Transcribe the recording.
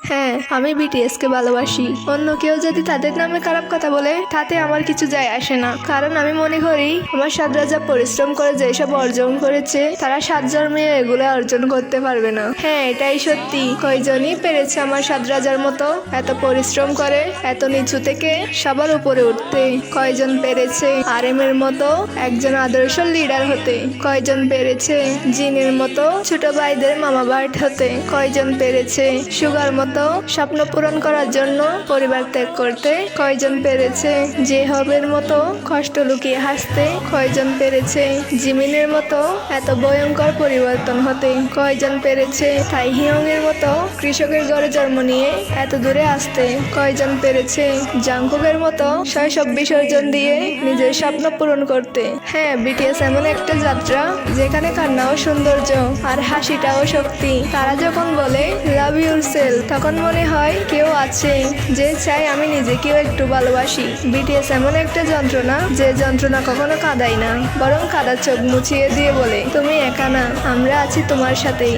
হ্যাঁ, আমি বিটিএস কে ভালোবাসি। অন্য কেউ যদি তাদের নামে খারাপ কথা বলে তাতে আমার কিছু যায় আসে না, কারণ আমি মনে করি আমার সাদরা যা পরিশ্রম করে যেসব অর্জন করেছে তারা 7 জন্মে এগুলো অর্জন করতে পারবে না। হ্যাঁ, এটাই সত্যি। কয়জনই পেরেছে আমার সাদরাজার মতো এত পরিশ্রম করে এত নিচু থেকে সবার উপরে উঠতে? কয়জন পেরেছে আরএম এর মতো একজন আদর্শ লিডার হতে? কয়জন পেরেছে জিনের মতো ছোট ভাইদের মামা বাট হতে? কয়জন পেরেছে সুগার মতো স্বপ্ন পূরণ করার জন্য পরিবার ত্যাগ করতে? কয়জন পেরেছে জেহবের মতো কষ্ট লুকিয়ে হাসতে? কয়জন পেরেছে জিমিনের মতো এত ভয়ঙ্কর পরিবর্তন হতে? কয়জন পেরেছে তাইহিয়ং এর মতো কৃষকের ঘরে জন্ম নিয়ে এত দূরে আসতে? কয়জন পেরেছে জাংকুকের মতো শৈশব বিসর্জন দিয়ে নিজের স্বপ্ন পূরণ করতে? হ্যাঁ, বিটিএস এমন একটা যাত্রা যেখানে কান্নাও সৌন্দর্য আর হাসিটাও শক্তি। তারা যখন বলে লাভ ইউর সেলফ, তখন মনে হয় কেউ আছে যে চাই আমি নিজেকেও একটু ভালোবাসি। বিটিএস এমন একটা যন্ত্রণা যে যন্ত্রণা কখনো কাঁদায় না, বরং কাদা চোখ মুছিয়ে দিয়ে বলে তুমি একা না, আমরা আছি তোমার সাথেই।